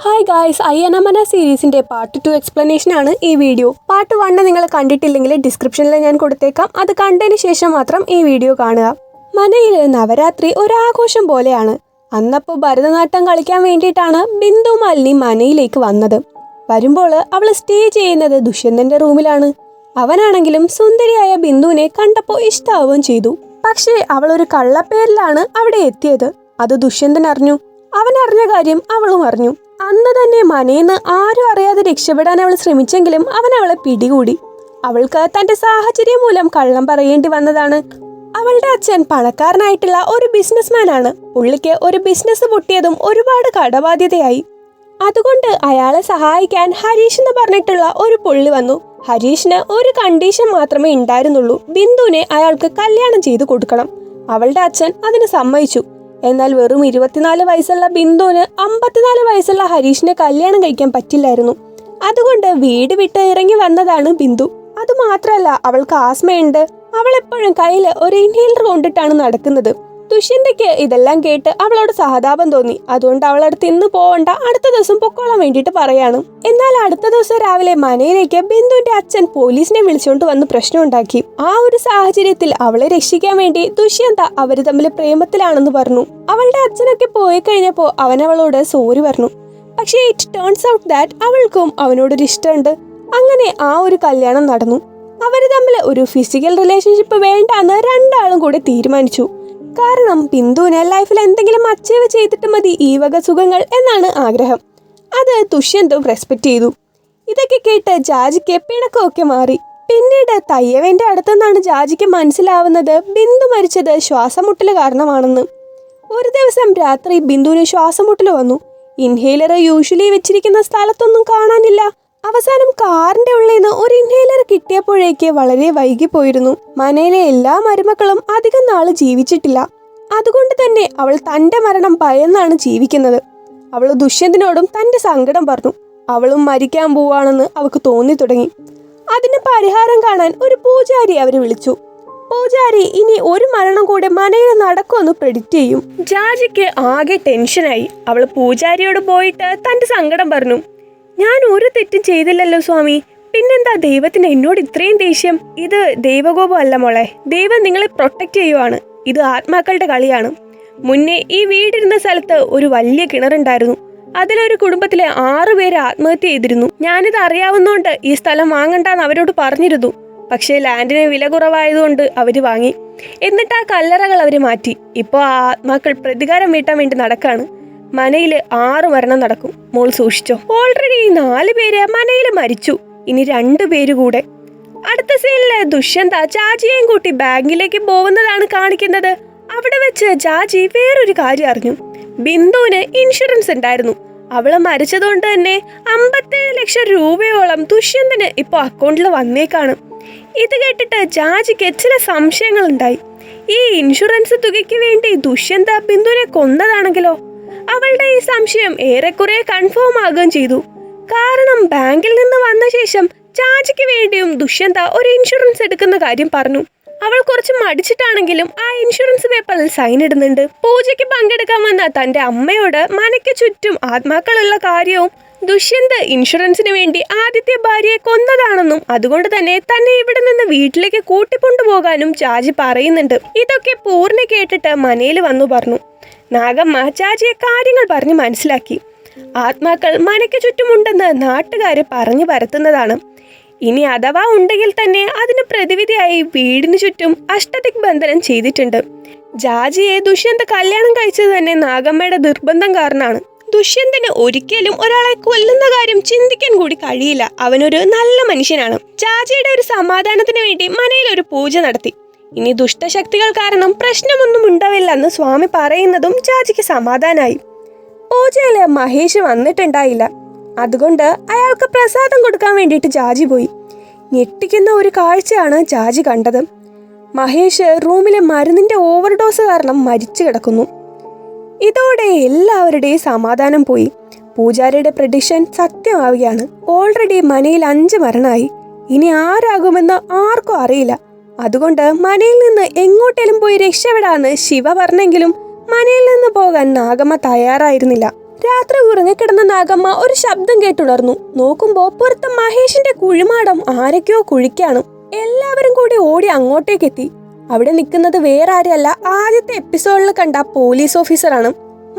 Hi guys, അയ്യനമന സീരീസിന്റെ part 2 explanation ആണ് ഈ വീഡിയോ. പാർട്ട് 1 നിങ്ങൾ കണ്ടിട്ടില്ലെങ്കിൽ ഡിസ്ക്രിപ്ഷനിൽ ഞാൻ കൊടുത്തേക്കാം. അത് കണ്ടതിന് ശേഷം മാത്രം ഈ വീഡിയോ കാണുക. മനയിൽ നവരാത്രി ഒരാഘോഷം പോലെയാണ്. അന്നപ്പോൾ ഭരതനാട്യം കളിക്കാൻ വേണ്ടിയിട്ടാണ് ബിന്ദു മാലിനി മനയിലേക്ക് വന്നത്. വരുമ്പോൾ അവൾ സ്റ്റേ ചെയ്യുന്നത് ദുഷ്യന്തന്റെ റൂമിലാണ്. അവനാണെങ്കിലും സുന്ദരിയായ ബിന്ദുവിനെ കണ്ടപ്പോൾ ഇഷ്ടാവുകയും ചെയ്തു. പക്ഷേ അവൾ ഒരു കള്ളപ്പേരിലാണ് അവിടെ എത്തിയത്. അത് ദുഷ്യന്തൻ അറിഞ്ഞു. അവൻ അറിഞ്ഞ കാര്യം അവളും അറിഞ്ഞു. അന്ന് തന്നെ മനേന്ന് ആരും അറിയാതെ രക്ഷപ്പെടാൻ അവൾ ശ്രമിച്ചെങ്കിലും അവൻ അവളെ പിടികൂടി. അവൾക്ക് തന്റെ സാഹചര്യം മൂലം കള്ളം പറയേണ്ടി വന്നതാണ്. അവളുടെ അച്ഛൻ പണക്കാരനായിട്ടുള്ള ഒരു ബിസിനസ്മാൻ ആണ്. പുള്ളിക്ക് ഒരു ബിസിനസ് പൊട്ടിയതും ഒരുപാട് കടബാധ്യതയായി. അതുകൊണ്ട് അയാളെ സഹായിക്കാൻ ഹരീഷ് എന്ന് പറഞ്ഞിട്ടുള്ള ഒരു പുള്ളി വന്നു. ഹരീഷിന് ഒരു കണ്ടീഷൻ മാത്രമേ ഉണ്ടായിരുന്നുള്ളൂ. ബിന്ദുവിനെ അയാൾക്ക് കല്യാണം ചെയ്തു കൊടുക്കണം. അവളുടെ അച്ഛൻ അതിന് സമ്മതിച്ചു. എന്നാൽ വെറും 24 വയസ്സുള്ള ബിന്ദുവിന് 54 വയസ്സുള്ള ഹരീഷിനെ കല്യാണം കഴിക്കാൻ പറ്റില്ലായിരുന്നു. അതുകൊണ്ട് വീട് വിട്ട് ഇറങ്ങി വന്നതാണ് ബിന്ദു. അതുമാത്രമല്ല, അവൾക്ക് ആസ്മയുണ്ട്. അവൾ എപ്പോഴും കയ്യിൽ ഒരു ഇൻഹേലർ കൊണ്ടിട്ടാണ് നടക്കുന്നത്. ദുഷ്യന്തയ്ക്ക് ഇതെല്ലാം കേട്ട് അവളോട് സഹതാപം തോന്നി. അതുകൊണ്ട് അവളടുത്ത് ഇന്ന് പോവണ്ട, അടുത്ത ദിവസം പൊക്കോളാൻ വേണ്ടിയിട്ട് പറയാണ്. എന്നാൽ അടുത്ത ദിവസം രാവിലെ മനയിലേക്ക് ബിന്ദുവിന്റെ അച്ഛൻ പോലീസിനെ വിളിച്ചുകൊണ്ട് വന്ന് പ്രശ്നം ഉണ്ടാക്കി. ആ ഒരു സാഹചര്യത്തിൽ അവളെ രക്ഷിക്കാൻ വേണ്ടി ദുഷ്യന്ത അവര് തമ്മിൽ പ്രേമത്തിലാണെന്ന് പറഞ്ഞു. അവളുടെ അച്ഛനൊക്കെ പോയി കഴിഞ്ഞപ്പോൾ അവൻ അവളോട് സോറി പറഞ്ഞു. പക്ഷേ ഇറ്റ് ടേൺസ് ഔട്ട് ദാറ്റ് അവൾക്കും അവനോടൊരു ഇഷ്ടമുണ്ട്. അങ്ങനെ ആ ഒരു കല്യാണം നടന്നു. അവര് തമ്മിൽ ഒരു ഫിസിക്കൽ റിലേഷൻഷിപ്പ് വേണ്ടാന്ന് രണ്ടാളും കൂടെ തീരുമാനിച്ചു. കാരണം ബിന്ദുവിന് ലൈഫിൽ എന്തെങ്കിലും അച്ചീവ് ചെയ്തിട്ട് മതി ഈ വക സുഖങ്ങൾ എന്നാണ് ആഗ്രഹം. അത് ദുഷ്യന്തും റെസ്പെക്ട് ചെയ്തു. ഇതൊക്കെ കേട്ട് ജാജിക്ക് പിണക്കമൊക്കെ മാറി. പിന്നീട് തയ്യവേന്റെ അടുത്തുനിന്നാണ് ജാജിക്ക് മനസ്സിലാവുന്നത് ബിന്ദു മരിച്ചത് ശ്വാസമുട്ടൽ കാരണമാണെന്ന്. ഒരു ദിവസം രാത്രി ബിന്ദുവിന് ശ്വാസമുട്ടൽ വന്നു. ഇൻഹേലർ യൂഷ്വലി വെച്ചിരിക്കുന്ന സ്ഥലത്തൊന്നും കാണാനില്ല. അവസാനം കാറിന്റെ ഉള്ളിൽ നിന്ന് ഒരു ഇൻഹേലർ കിട്ടിയപ്പോഴേക്ക് വളരെ വൈകിപ്പോയിരുന്നു. മനയിലെ എല്ലാ മരുമക്കളും അധികം നാള് ജീവിച്ചിട്ടില്ല. അതുകൊണ്ട് തന്നെ അവൾ തന്റെ മരണം ഭയന്നാണ് ജീവിക്കുന്നത്. അവൾ ദുഷ്യന്തനോടും തന്റെ സങ്കടം പറഞ്ഞു. അവളും മരിക്കാൻ പോവാണെന്ന് അവൾക്ക് തോന്നി തുടങ്ങി. അതിന് പരിഹാരം കാണാൻ ഒരു പൂജാരി അവര് വിളിച്ചു. പൂജാരി ഇനി ഒരു മരണം കൂടെ മനയിൽ നടക്കുമെന്ന് പ്രെഡിക്റ്റ് ചെയ്യും. ജാജിക്ക് ആകെ ടെൻഷനായി. അവൾ പൂജാരിയോട് പോയിട്ട് തന്റെ സങ്കടം പറഞ്ഞു. ഞാൻ ഒരു തെറ്റും ചെയ്തില്ലല്ലോ സ്വാമി, പിന്നെന്താ ദൈവത്തിന് എന്നോട് ഇത്രയും ദേഷ്യം? ഇത് ദൈവകോപം അല്ല മോളെ, ദൈവം നിങ്ങളെ പ്രൊട്ടക്റ്റ് ചെയ്യുവാണ്. ഇത് ആത്മാക്കളുടെ കളിയാണ്. മുന്നേ ഈ വീടിരുന്ന സ്ഥലത്ത് ഒരു വലിയ കിണറുണ്ടായിരുന്നു. അതിലൊരു കുടുംബത്തിലെ 6 പേര് ആത്മഹത്യ ചെയ്തിരുന്നു. ഞാനിത് അറിയാവുന്നോണ്ട് ഈ സ്ഥലം വാങ്ങണ്ടെന്ന് അവരോട് പറഞ്ഞിരുന്നു. പക്ഷേ ലാൻഡിന് വില കുറവായതുകൊണ്ട് അവര് വാങ്ങി. എന്നിട്ട് ആ കല്ലറകൾ അവര് മാറ്റി. ഇപ്പോൾ ആ ആത്മാക്കൾ പ്രതികാരം വീട്ടാൻ വേണ്ടി നടക്കാണ്. മനയില് 6 മരണം നടക്കും. മോൾ സൂക്ഷിച്ചോ. ഓൾറെഡി 4 പേര് മനയില് മരിച്ചു. ഇനി 2 പേര് കൂടെ. അടുത്ത സീനില് ദുഷ്യന്ത ജാജിയെയും കൂട്ടി ബാങ്കിലേക്ക് പോകുന്നതാണ് കാണിക്കുന്നത്. അവിടെ വെച്ച് ജാജി വേറൊരു കാര്യം അറിഞ്ഞു. ബിന്ദുവിന് ഇൻഷുറൻസ് ഉണ്ടായിരുന്നു. അവള് മരിച്ചതുകൊണ്ട് തന്നെ 57 ലക്ഷം രൂപയോളം ദുഷ്യന്തന് ഇപ്പൊ അക്കൗണ്ടിൽ വന്നേക്കാണ്. ഇത് കേട്ടിട്ട് ജാജിക്ക് ചില സംശയങ്ങൾ ഉണ്ടായി. ഈ ഇൻഷുറൻസ് തുകയ്ക്ക് വേണ്ടി ദുഷ്യന്ത ബിന്ദുവിനെ കൊന്നതാണെങ്കിലോ? അവളുടെ ഈ സംശയം ഏറെക്കുറെ കൺഫേം ആകുകയും ചെയ്തു. കാരണം ബാങ്കിൽ നിന്ന് വന്ന ശേഷം ജാജിക്ക് വേണ്ടിയും ദുഷ്യന്ത ഒരു ഇൻഷുറൻസ് എടുക്കുന്ന കാര്യം പറഞ്ഞു. അവൾ കുറച്ച് മടിച്ചിട്ടാണെങ്കിലും ആ ഇൻഷുറൻസ് പേപ്പറിൽ സൈൻ ഇടുന്നുണ്ട്. പൂജയ്ക്ക് പങ്കെടുക്കാൻ വന്ന തന്റെ അമ്മയോട് മനയ്ക്ക് ചുറ്റും ആത്മാക്കളുള്ള കാര്യവും ദുഷ്യന്ത് ഇൻഷുറൻസിന് വേണ്ടി ആദ്യത്തെ ഭാര്യയെ കൊന്നതാണെന്നും അതുകൊണ്ട് തന്നെ ഇവിടെ നിന്ന് വീട്ടിലേക്ക് കൂട്ടിക്കൊണ്ടുപോകാനും ജാജി പറയുന്നുണ്ട്. ഇതൊക്കെ പൂർണ്ണ കേട്ടിട്ട് മനയിൽ വന്നു പറഞ്ഞു. നാഗമ്മ ജാജിയെ കാര്യങ്ങൾ പറഞ്ഞ് മനസ്സിലാക്കി. ആത്മാക്കൾ മനയ്ക്ക് ചുറ്റുമുണ്ടെന്ന് നാട്ടുകാരെ പറഞ്ഞു പരത്തുന്നതാണ്. ഇനി അഥവാ ഉണ്ടെങ്കിൽ തന്നെ അതിന് പ്രതിവിധിയായി വീടിന് ചുറ്റും അഷ്ടദിക് ബന്ധനം ചെയ്തിട്ടുണ്ട്. ജാജിയെ ദുഷ്യന്ത് കല്യാണം കഴിച്ചത് തന്നെ നാഗമ്മയുടെ നിർബന്ധം കാരണമാണ്. ദുഷ്യന്തന് ഒരിക്കലും ഒരാളെ കൊല്ലുന്ന കാര്യം ചിന്തിക്കാൻ കൂടി കഴിയില്ല. അവനൊരു നല്ല മനുഷ്യനാണ്. ജാജിയുടെ ഒരു സമാധാനത്തിന് വേണ്ടി മനയിൽ ഒരു പൂജ നടത്തി. ഇനി ദുഷ്ടശക്തികൾ കാരണം പ്രശ്നമൊന്നും ഉണ്ടാവില്ലെന്ന് സ്വാമി പറയുന്നതും ജാജിക്ക് സമാധാനായി. പൂജയില് മഹേഷ് വന്നിട്ടുണ്ടായില്ല. അതുകൊണ്ട് അയാൾക്ക് പ്രസാദം കൊടുക്കാൻ വേണ്ടിയിട്ട് ജാജി പോയി. ഞെട്ടിക്കുന്ന ഒരു കാഴ്ചയാണ് ജാജി കണ്ടത്. മഹേഷ് റൂമിലെ മരുന്നിന്റെ ഓവർഡോസ് കാരണം മരിച്ചു കിടക്കുന്നു. ഇതോടെ എല്ലാവരുടെയും സമാധാനം പോയി. പൂജാരിയുടെ പ്രഡിക്ഷൻ സത്യമാവുകയാണ്. ഓൾറെഡി മനയിൽ 5 മരണമായി. ഇനി ആരാകുമെന്ന് ആർക്കും അറിയില്ല. അതുകൊണ്ട് മനയിൽ നിന്ന് എങ്ങോട്ടേലും പോയി രക്ഷപ്പെടാന്ന് ശിവ പറഞ്ഞെങ്കിലും മനയിൽ നിന്ന് പോകാൻ നാഗമ്മ തയ്യാറായിരുന്നില്ല. രാത്രി ഉറങ്ങിക്കിടന്ന നാഗമ്മ ഒരു ശബ്ദം കേട്ടുണർന്നു. നോക്കുമ്പോ പുറത്ത് മഹേഷിന്റെ കുഴിമാടം ആരൊക്കെയോ കുഴിക്കാണ്. എല്ലാവരും കൂടി ഓടി അങ്ങോട്ടേക്ക് എത്തി. അവിടെ നിൽക്കുന്നത് വേറെ ആരെയല്ല, ആദ്യത്തെ എപ്പിസോഡിൽ കണ്ട പോലീസ് ഓഫീസറാണ്.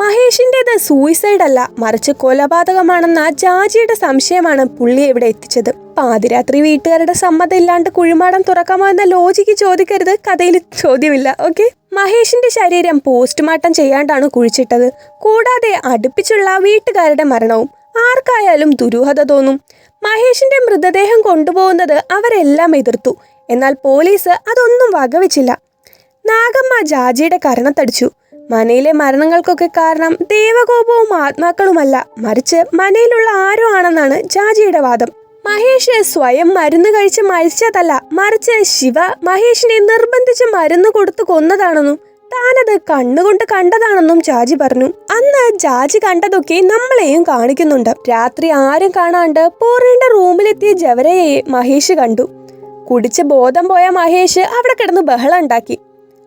മഹേഷിന്റേത് സൂയിസൈഡ് അല്ല, മറിച്ച് കൊലപാതകമാണെന്ന ജാജിയുടെ സംശയമാണ് പുള്ളിയെ ഇവിടെ എത്തിച്ചത്. പാതിരാത്രി വീട്ടുകാരുടെ സമ്മതം ഇല്ലാണ്ട് കുഴിമാടം തുറക്കാമോ എന്ന ലോജിക്ക് ചോദിക്കരുത്, കഥയിൽ ചോദ്യമില്ല. ഓക്കെ, മഹേഷിന്റെ ശരീരം പോസ്റ്റ്മോർട്ടം ചെയ്യാണ്ടാണ് കുഴിച്ചിട്ടത്. കൂടാതെ അടുപ്പിച്ചുള്ള വീട്ടുകാരുടെ മരണവും ആർക്കായാലും ദുരൂഹത തോന്നും. മഹേഷിന്റെ മൃതദേഹം കൊണ്ടുപോകുന്നത് അവരെല്ലാം എതിർത്തു. എന്നാൽ പോലീസ് അതൊന്നും വകവെച്ചില്ല. നാഗമ്മ ജാജിയുടെ കരണത്തടിച്ചു. മനയിലെ മരണങ്ങൾക്കൊക്കെ കാരണം ദേവകോപവും ആത്മാക്കളുമല്ല, മറിച്ച് മനയിലുള്ള ആരോ ആണെന്നാണ് ജാജിയുടെ വാദം. മഹേഷ് സ്വയം മരുന്ന് കഴിച്ച് മരിച്ചതല്ല, മറിച്ച് ശിവ മഹേഷിനെ നിർബന്ധിച്ച് മരുന്ന് കൊടുത്തു കൊന്നതാണെന്നും താനത് കണ്ണുകൊണ്ട് കണ്ടതാണെന്നും ജാജി പറഞ്ഞു. അന്ന് ജാജി കണ്ടതൊക്കെ നമ്മളെയും കാണിക്കുന്നുണ്ട്. രാത്രി ആരും കാണാണ്ട് പൂർണ്ണയുടെ റൂമിലെത്തിയ ജവരയെ മഹേഷ് കണ്ടു. കുടിച്ച് ബോധം പോയ മഹേഷ് അവിടെ കിടന്ന് ബഹളം ഉണ്ടാക്കി.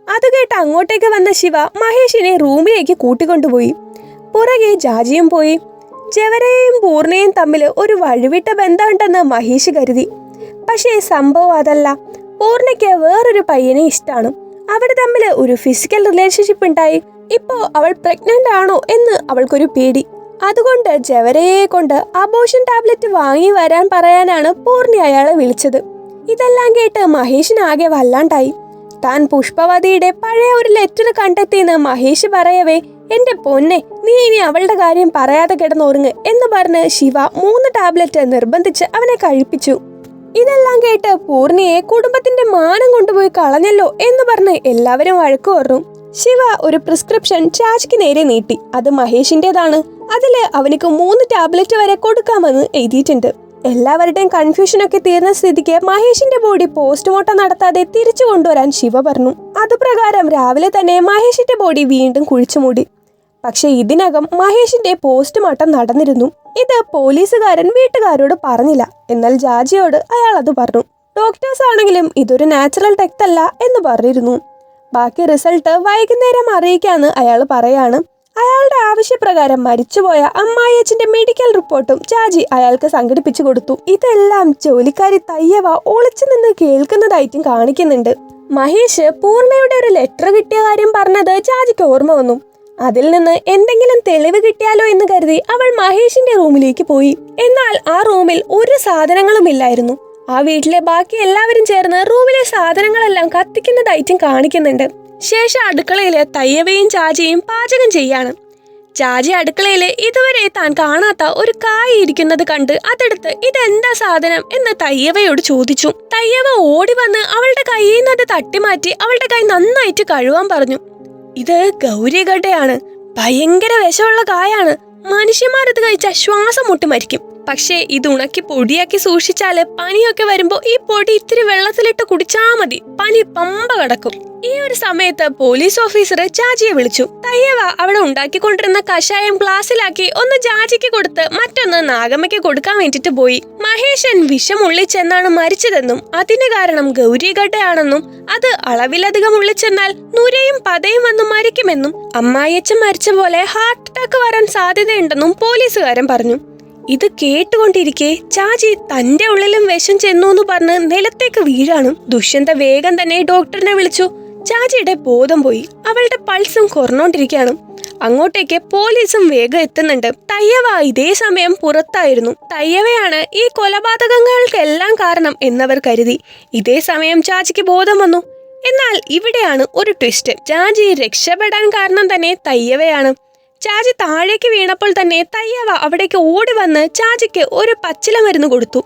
അത് കേട്ട് അങ്ങോട്ടേക്ക് വന്ന ശിവ മഹേഷിനെ റൂമിലേക്ക് കൂട്ടിക്കൊണ്ടുപോയി. പുറകെ ജാജിയും പോയി. ജവരയെയും പൂർണ്ണയും തമ്മിൽ ഒരു വഴിവിട്ട ബന്ധമുണ്ടെന്ന് മഹേഷ് കരുതി. പക്ഷേ സംഭവം അതല്ല. പൂർണ്ണയ്ക്ക് വേറൊരു പയ്യനെ ഇഷ്ടമാണ്. അവർ തമ്മിൽ ഒരു ഫിസിക്കൽ റിലേഷൻഷിപ്പ് ഉണ്ടായി. ഇപ്പോ അവൾ പ്രഗ്നന്റ് ആണോ എന്ന് അവൾക്കൊരു പേടി. അതുകൊണ്ട് ജവരയെ കൊണ്ട് അബോർഷൻ ടാബ്ലറ്റ് വാങ്ങി വരാൻ പറയാനാണ് പൂർണ്ണി അയാളെ വിളിച്ചത്. ഇതെല്ലാം കേട്ട് മഹേഷിനാകെ വല്ലാണ്ടായി. താൻ പുഷ്പവതിയുടെ പഴയ ഒരു ലെറ്റർ കണ്ടെത്തിയെന്ന് മഹേഷ് പറയവേ, എന്റെ പൊന്നെ, നീ ഇനി അവളുടെ കാര്യം പറയാതെ കിടന്നുറങ്ങ് എന്ന് പറഞ്ഞ് ശിവ 3 ടാബ്ലറ്റ് നിർബന്ധിച്ച് അവനെ കഴിപ്പിച്ചു. ഇതെല്ലാം കേട്ട് പൂർണിയെ കുടുംബത്തിന്റെ മാനം കൊണ്ടുപോയി കളഞ്ഞല്ലോ എന്ന് പറഞ്ഞ് എല്ലാവരും വഴക്കു പറഞ്ഞു. ശിവ ഒരു പ്രിസ്ക്രിപ്ഷൻ ജാജിക്ക് നേരെ നീട്ടി. അത് മഹേഷിന്റേതാണ്. അതില് അവനിക്ക് 3 ടാബ്ലറ്റ് വരെ കൊടുക്കാമെന്ന് എഴുതിയിട്ടുണ്ട്. എല്ലാവരുടെയും കൺഫ്യൂഷനൊക്കെ തീർന്ന സ്ഥിതിക്ക് മഹേഷിന്റെ ബോഡി പോസ്റ്റ്മോർട്ടം നടത്താതെ തിരിച്ചു കൊണ്ടുവരാൻ ശിവ പറഞ്ഞു. അതുപ്രകാരം രാവിലെ തന്നെ മഹേഷിന്റെ ബോഡി വീണ്ടും കുഴിച്ചുമൂടി. പക്ഷെ ഇതിനകം മഹേഷിന്റെ പോസ്റ്റ്മോർട്ടം നടന്നിരുന്നു. ഇത് പോലീസുകാരൻ വീട്ടുകാരോട് പറഞ്ഞില്ല. എന്നാൽ ജാജിയോട് അയാൾ അത് പറഞ്ഞു. ഡോക്ടേഴ്സ് ആണെങ്കിലും ഇതൊരു നാച്ചുറൽ ഡെത്ത് അല്ല എന്ന് പറഞ്ഞിരുന്നു. ബാക്കി റിസൾട്ട് വൈകുന്നേരം അറിയിക്കാന്ന് അയാൾ പറയാണ്. അയാളുടെ ആവശ്യപ്രകാരം മരിച്ചുപോയ അമ്മായിയച്ഛന്റെ മെഡിക്കൽ റിപ്പോർട്ടും ജാജി അയാൾക്ക് സംഘടിപ്പിച്ചു കൊടുത്തു. ഇതെല്ലാം ജോലിക്കാരി തയ്യവ ഒളിച്ചു നിന്ന് കേൾക്കുന്നതായിട്ടും കാണിക്കുന്നുണ്ട്. മഹേഷ് പൂർണ്ണയുടെ ഒരു ലെറ്റർ കിട്ടിയ കാര്യം പറഞ്ഞത് ജാജിക്ക് ഓർമ്മ വന്നു. അതിൽ നിന്ന് എന്തെങ്കിലും തെളിവ് കിട്ടിയാലോ എന്ന് കരുതി അവൾ മഹേഷിന്റെ റൂമിലേക്ക് പോയി. എന്നാൽ ആ റൂമിൽ ഒരു സാധനങ്ങളും ഇല്ലായിരുന്നു. ആ വീട്ടിലെ ബാക്കി എല്ലാവരും ചേർന്ന് റൂമിലെ സാധനങ്ങളെല്ലാം കത്തിക്കുന്നതായിട്ടും കാണിക്കുന്നുണ്ട്. ശേഷം അടുക്കളയില് തയ്യവയും ചാജിയും പാചകം ചെയ്യാണ്. ചാജി അടുക്കളയില് ഇതുവരെ താൻ കാണാത്ത ഒരു കായ് ഇരിക്കുന്നത് കണ്ട് അതെടുത്ത് ഇതെന്താ സാധനം എന്ന് തയ്യവയോട് ചോദിച്ചു. തയ്യവ ഓടി വന്ന് അവളുടെ കയ്യിൽ നിന്ന് അത് തട്ടിമാറ്റി അവളുടെ കൈ നന്നായിട്ട് കഴുകാൻ പറഞ്ഞു. ഇത് ഗൗരിഗഡയാണ്. ഭയങ്കര വിഷമുള്ള കായാണ്. മനുഷ്യന്മാരത് കഴിച്ചാൽ ശ്വാസം മുട്ടി മരിക്കും. പക്ഷേ ഇത് ഉണക്കി പൊടിയാക്കി സൂക്ഷിച്ചാല് പനിയൊക്കെ വരുമ്പോ ഈ പൊടി ഇത്തിരി വെള്ളത്തിലിട്ട് കുടിച്ചാ മതി, പനി പമ്പ കടക്കും. ഈ ഒരു സമയത്ത് പോലീസ് ഓഫീസർ ജാജിയെ വിളിച്ചു. തയ്യവ അവിടെ ഉണ്ടാക്കിക്കൊണ്ടിരുന്ന കഷായം ഗ്ലാസ്സിലാക്കി ഒന്ന് ജാജിക്ക് കൊടുത്ത് മറ്റൊന്ന് നാഗമ്മയ്ക്ക് കൊടുക്കാൻ വേണ്ടിട്ട് പോയി. മഹേഷൻ വിഷം ഉള്ളിച്ചെന്നാണ് മരിച്ചതെന്നും അതിന് കാരണം ഗൗരിഗഡയാണെന്നും അത് അളവിലധികം ഉള്ളിച്ചെന്നാൽ നുരയും പതയും വന്ന് മരിക്കുമെന്നും അമ്മായിയച്ഛൻ മരിച്ച പോലെ ഹാർട്ട് അറ്റാക്ക് വരാൻ സാധ്യതയുണ്ടെന്നും പോലീസുകാരൻ പറഞ്ഞു. ഇത് കേട്ടുകൊണ്ടിരിക്കെ ചാജി തന്റെ ഉള്ളിലും വിഷം ചെന്നു എന്ന് പറഞ്ഞ് നിലത്തേക്ക് വീഴാണ്. ദുഷ്യന്ത വേഗം തന്നെ ഡോക്ടറിനെ വിളിച്ചു. ചാജിയുടെ ബോധം പോയി. അവളുടെ പൾസും കുറഞ്ഞോണ്ടിരിക്കുകയാണ്. അങ്ങോട്ടേക്ക് പോലീസും വേഗം എത്തുന്നുണ്ട്. തയ്യവ ഇതേ സമയം പുറത്തായിരുന്നു. തയ്യവയാണ് ഈ കൊലപാതകങ്ങൾക്കെല്ലാം കാരണം എന്നവർ കരുതി. ഇതേ സമയം ചാജിക്ക് ബോധം വന്നു. എന്നാൽ ഇവിടെയാണ് ഒരു ട്വിസ്റ്റ്. ചാജി രക്ഷപ്പെടാൻ കാരണം തന്നെ തയ്യവയാണ്. ചാജി താഴേക്ക് വീണപ്പോൾ തന്നെ തയ്യവ അവിടേക്ക് ഓടി വന്ന് ചാജിക്ക് ഒരു പച്ചില മരുന്ന് കൊടുത്തു.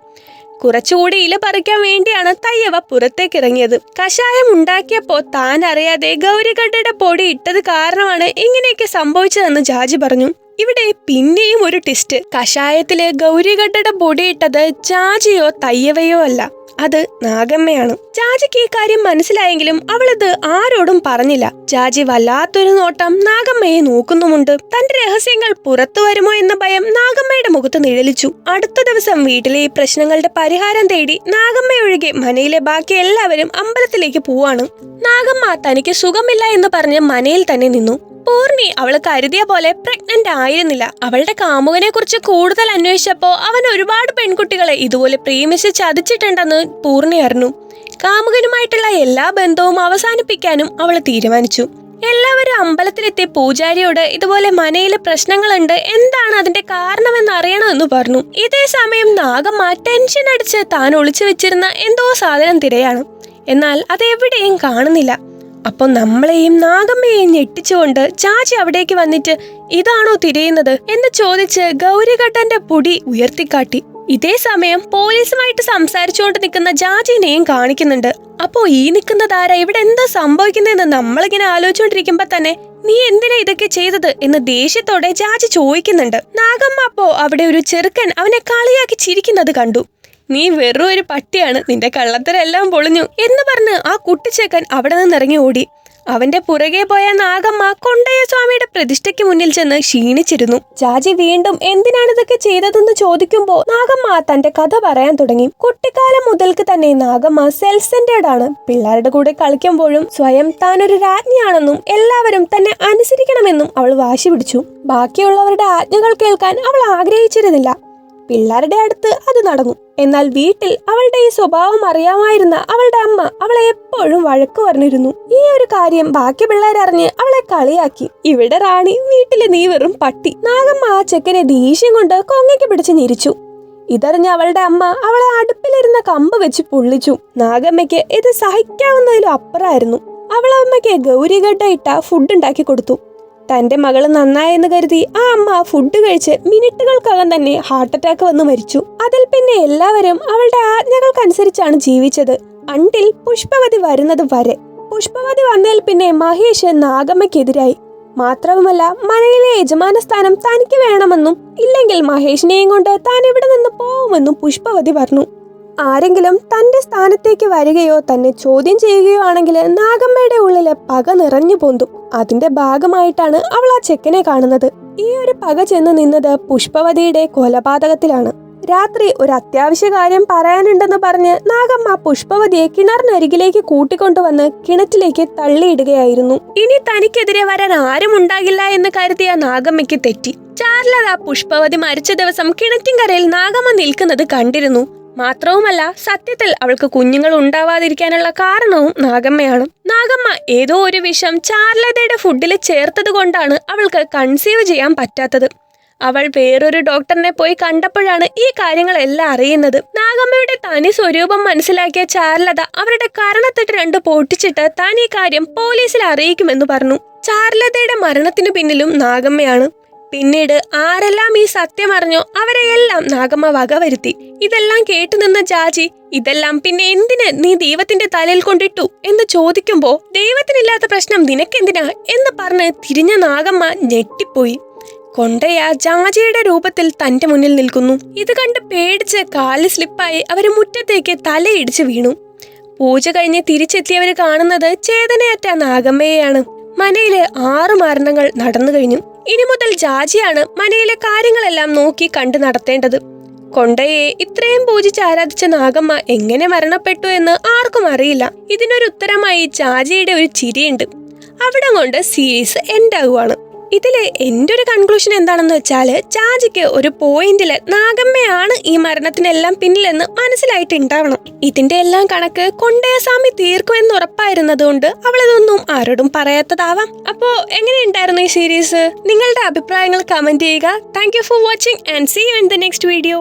കുറച്ചുകൂടി ഇല പറിക്കാൻ വേണ്ടിയാണ് തയ്യവ പുറത്തേക്ക് ഇറങ്ങിയത്. കഷായം ഉണ്ടാക്കിയപ്പോ താൻ അറിയാതെ ഗൗരിഗഡയുടെ പൊടി ഇട്ടത് കാരണമാണ് ഇങ്ങനെയൊക്കെ സംഭവിച്ചതെന്ന് ജാജി പറഞ്ഞു. ഇവിടെ പിന്നെയും ഒരു ട്വിസ്റ്റ്. കഷായത്തില് ഗൗരിഗഡയുടെ പൊടി ഇട്ടത് ജാജിയോ തയ്യവയോ അല്ല, അത് നാഗമ്മയാണ്. ജാജിക്ക് ഈ കാര്യം മനസ്സിലായെങ്കിലും അവളത് ആരോടും പറഞ്ഞില്ല. ജാജി വല്ലാത്തൊരു നോട്ടം നാഗമ്മയെ നോക്കുന്നുമുണ്ട്. തന്റെ രഹസ്യങ്ങൾ പുറത്തു വരുമോ എന്ന ഭയം നാഗമ്മയുടെ മുഖത്ത് നിഴലിച്ചു. അടുത്ത ദിവസം വീട്ടിലെ ഈ പ്രശ്നങ്ങളുടെ പരിഹാരം തേടി നാഗമ്മയൊഴികെ മനയിലെ ബാക്കി എല്ലാവരും അമ്പലത്തിലേക്ക് പോവാണ്. നാഗമ്മ തനിക്ക് സുഖമില്ല എന്ന് പറഞ്ഞ് മനയിൽ തന്നെ നിന്നു. പൂർണി അവള് കരുതിയ പോലെ പ്രഗ്നന്റ് ആയിരുന്നില്ല. അവളുടെ കാമുകനെ കുറിച്ച് കൂടുതൽ അന്വേഷിച്ചപ്പോ അവൻ ഒരുപാട് പെൺകുട്ടികളെ ഇതുപോലെ പ്രേമിച്ച് ചതിച്ചിട്ടുണ്ടെന്ന് പൂർണി അറിഞ്ഞു. കാമുകനുമായിട്ടുള്ള എല്ലാ ബന്ധവും അവസാനിപ്പിക്കാനും അവൾ തീരുമാനിച്ചു. എല്ലാവരും അമ്പലത്തിലെത്തിയ പൂജാരിയോട് ഇതുപോലെ മനയില് പ്രശ്നങ്ങളുണ്ട്, എന്താണ് അതിന്റെ കാരണമെന്ന് അറിയണമെന്ന് പറഞ്ഞു. ഇതേ സമയം നാഗമ്മ ടെൻഷൻ അടിച്ച് താൻ ഒളിച്ചു വെച്ചിരുന്ന എന്തോ സാധനം തിരയാണ്. എന്നാൽ അതെവിടെയും കാണുന്നില്ല. അപ്പൊ നമ്മളെയും നാഗമ്മയെയും ഞെട്ടിച്ചുകൊണ്ട് ചാച്ചി അവിടേക്ക് വന്നിട്ട് ഇതാണോ തിരയുന്നത് എന്ന് ചോദിച്ച് ഗൗരിഘട്ടന്റെ പൊടി ഉയർത്തിക്കാട്ടി. ഇതേ സമയം പോലീസുമായിട്ട് സംസാരിച്ചുകൊണ്ട് നിൽക്കുന്ന ജാജിനെയും കാണിക്കുന്നുണ്ട്. അപ്പോ ഈ നിൽക്കുന്നതാരാ, ഇവിടെ എന്താ സംഭവിക്കുന്നതെന്ന് നമ്മളിങ്ങനെ ആലോചിച്ചുകൊണ്ടിരിക്കുമ്പോ തന്നെ നീ എന്തിനാ ഇതൊക്കെ ചെയ്തത് എന്ന് ദേഷ്യത്തോടെ ജാജി ചോദിക്കുന്നുണ്ട്. നാഗമ്മ അപ്പോ അവിടെ ഒരു ചെറുക്കൻ അവനെ കളിയാക്കി ചിരിക്കുന്നത് കണ്ടു. നീ വെറും ഒരു പട്ടിയാണ്, നിന്റെ കള്ളത്തരെല്ലാം പൊളിഞ്ഞു എന്ന് പറഞ്ഞ് ആ കുട്ടിച്ചേക്കൻ അവിടെ നിന്ന് ഇറങ്ങി ഓടി. അവന്റെ പുറകെ പോയ നാഗമ്മ കൊണ്ടയ്യ സ്വാമിയുടെ പ്രതിഷ്ഠയ്ക്ക് മുന്നിൽ ചെന്ന് ക്ഷീണിച്ചിരുന്നു. ജാജി വീണ്ടും എന്തിനാണ് ഇതൊക്കെ ചെയ്തതെന്ന് ചോദിക്കുമ്പോ നാഗമ്മ തന്റെ കഥ പറയാൻ തുടങ്ങി. കുട്ടിക്കാലം മുതൽക്ക് തന്നെ നാഗമ്മ സെൽഫ് സെന്റേർഡ് ആണ്. പിള്ളേരുടെ കൂടെ കളിക്കുമ്പോഴും സ്വയം താനൊരു രാജ്ഞിയാണെന്നും എല്ലാവരും തന്നെ അനുസരിക്കണമെന്നും അവൾ വാശി പിടിച്ചു. ബാക്കിയുള്ളവരുടെ ആജ്ഞകൾ കേൾക്കാൻ അവൾ ആഗ്രഹിച്ചിരുന്നില്ല. പിള്ളേരുടെ അടുത്ത് അത് നടന്നു. എന്നാൽ വീട്ടിൽ അവളുടെ ഈ സ്വഭാവം അറിയാമായിരുന്ന അവളുടെ അമ്മ അവളെ എപ്പോഴും വഴക്ക് പറഞ്ഞിരുന്നു. ഈ ഒരു കാര്യം ബാക്കി പിള്ളേരറിഞ്ഞ് അവളെ കളിയാക്കി. ഇവിടെ റാണി, വീട്ടില് നീ വെറും പട്ടി. നാഗമ്മ ആ ചെക്കനെ ദേഷ്യം കൊണ്ട് കൊങ്ങയ്ക്ക് പിടിച്ച് ഞെരിച്ചു. ഇതറിഞ്ഞ അവളുടെ അമ്മ അവളെ അടുപ്പിലിരുന്ന കമ്പ് വെച്ച് പൊള്ളിച്ചു. നാഗമ്മയ്ക്ക് ഇത് സഹിക്കാവുന്നതിലും അപ്പുറമായിരുന്നു. അവളമ്മയ്ക്ക് ഗൗരിഘട്ട ഇട്ട ഫുഡ് ഉണ്ടാക്കി കൊടുത്തു. തന്റെ മകള് നന്നായെന്ന് കരുതി ആ അമ്മ ഫുഡ് കഴിച്ച് മിനിറ്റുകൾക്കകം തന്നെ ഹാർട്ട് അറ്റാക്ക് വന്ന് മരിച്ചു. അതിൽ പിന്നെ എല്ലാവരും അവളുടെ ആജ്ഞകൾക്കനുസരിച്ചാണ് ജീവിച്ചത്. അണ്ടിൽ പുഷ്പവതി വരുന്നത് വരെ. പുഷ്പവതി വന്നതിൽ പിന്നെ മഹേഷ് നാഗമ്മയ്ക്കെതിരായി. മാത്രവുമല്ല മനയിലെ യജമാന സ്ഥാനം തനിക്ക് വേണമെന്നും ഇല്ലെങ്കിൽ മഹേഷിനെയും കൊണ്ട് താൻ ഇവിടെ നിന്ന് പോവുമെന്നും പുഷ്പവതി പറഞ്ഞു. ആരെങ്കിലും തന്റെ സ്ഥാനത്തേക്ക് വരികയോ തന്നെ ചോദ്യം ചെയ്യുകയോ ആണെങ്കിൽ നാഗമ്മയുടെ ഉള്ളില് പക നിറഞ്ഞു പൊന്തും. അതിന്റെ ഭാഗമായിട്ടാണ് അവൾ ആ ചെക്കനെ കാണുന്നത്. ഈ ഒരു പക ചെന്ന് നിന്നത് പുഷ്പവതിയുടെ കൊലപാതകത്തിലാണ്. രാത്രി ഒരു അത്യാവശ്യ കാര്യം പറയാനുണ്ടെന്ന് പറഞ്ഞ് നാഗമ്മ പുഷ്പവതിയെ കിണറിനരികിലേക്ക് കൂട്ടിക്കൊണ്ടുവന്ന് കിണറ്റിലേക്ക് തള്ളിയിടുകയായിരുന്നു. ഇനി തനിക്കെതിരെ വരാൻ ആരും ഉണ്ടാകില്ല എന്ന് കരുതിയ നാഗമ്മയ്ക്ക് തെറ്റി. ചാർലത പുഷ്പവതി മരിച്ച ദിവസം കിണറ്റിൻകരയിൽ നാഗമ്മ നിൽക്കുന്നത് കണ്ടിരുന്നു. മാത്രവുമല്ല, സത്യത്തിൽ അവൾക്ക് കുഞ്ഞുങ്ങൾ ഉണ്ടാവാതിരിക്കാനുള്ള കാരണവും നാഗമ്മയാണ്. നാഗമ്മ ഏതോ ഒരു വിഷം ചാർലതയുടെ ഫുഡിൽ ചേർത്തത് കൊണ്ടാണ് അവൾക്ക് കൺസീവ് ചെയ്യാൻ പറ്റാത്തത്. അവൾ വേറൊരു ഡോക്ടറിനെ പോയി കണ്ടപ്പോഴാണ് ഈ കാര്യങ്ങളെല്ലാം അറിയുന്നത്. നാഗമ്മയുടെ തനി സ്വരൂപം മനസ്സിലാക്കിയ ചാർലത അവരുടെ കരണത്തിട്ട് 2 പൊട്ടിച്ചിട്ട് താൻ ഈ കാര്യം പോലീസിൽ അറിയിക്കുമെന്ന് പറഞ്ഞു. ചാർലതയുടെ മരണത്തിനു പിന്നിലും നാഗമ്മയാണ്. പിന്നീട് ആരെല്ലാം ഈ സത്യം അറിഞ്ഞോ അവരെയെല്ലാം നാഗമ്മ വകവരുത്തി. ഇതെല്ലാം കേട്ടുനിന്ന ജാജി ഇതെല്ലാം പിന്നെ എന്തിന് നീ ദൈവത്തിന്റെ തലയിൽ കൊണ്ടിട്ടു എന്ന് ചോദിക്കുമ്പോ ദൈവത്തിനില്ലാത്ത പ്രശ്നം നിനക്കെന്തിനാ എന്ന് പറഞ്ഞ് തിരിഞ്ഞ നാഗമ്മ ഞെട്ടിപ്പോയി. കൊണ്ടയ്യ ജാജിയുടെ രൂപത്തിൽ തന്റെ മുന്നിൽ നിൽക്കുന്നു. ഇത് കണ്ട് പേടിച്ച് കാല് സ്ലിപ്പായി അവര് മുറ്റത്തേക്ക് തലയിടിച്ച് വീണു. പൂജ കഴിഞ്ഞ് തിരിച്ചെത്തിയവര് കാണുന്നത് ചേതനയറ്റ നാഗമ്മയെയാണ്. മനയിലെ 6 മരണങ്ങൾ നടന്നു കഴിഞ്ഞു. ഇനി മുതൽ ജാജിയാണ് മനയിലെ കാര്യങ്ങളെല്ലാം നോക്കി കണ്ടു നടത്തേണ്ടത്. കൊണ്ടയെ ഇത്രയും പൂജിച്ച് ആരാധിച്ച നാഗമ്മ എങ്ങനെ മരണപ്പെട്ടു എന്ന് ആർക്കും അറിയില്ല. ഇതിനൊരു ഉത്തരമായി ജാജിയുടെ ഒരു ചിരിയുണ്ട്. അവിടെ കൊണ്ട് സീരീസ് എൻഡ് ആകുവാണ്. ഇതില് എൻ്റെ ഒരു കൺക്ലൂഷൻ എന്താണെന്ന് വെച്ചാൽ, ജാജിക്ക് ഒരു പോയിന്റില് നാഗമ്മയാണ് ഈ മരണത്തിനെല്ലാം പിന്നിലെന്ന് മനസ്സിലായിട്ടുണ്ടാവണം. ഇതിന്റെ എല്ലാം കണക്ക് കൊണ്ടയസ്വാമി തീർക്കുമെന്ന് ഉറപ്പായിരുന്നത് കൊണ്ട് അവളിതൊന്നും ആരോടും പറയാത്തതാവാം. അപ്പോ എങ്ങനെയുണ്ടായിരുന്നു ഈ സീരീസ്? നിങ്ങളുടെ അഭിപ്രായങ്ങൾ കമന്റ് ചെയ്യുക. Thank you for watching and see you in the next video.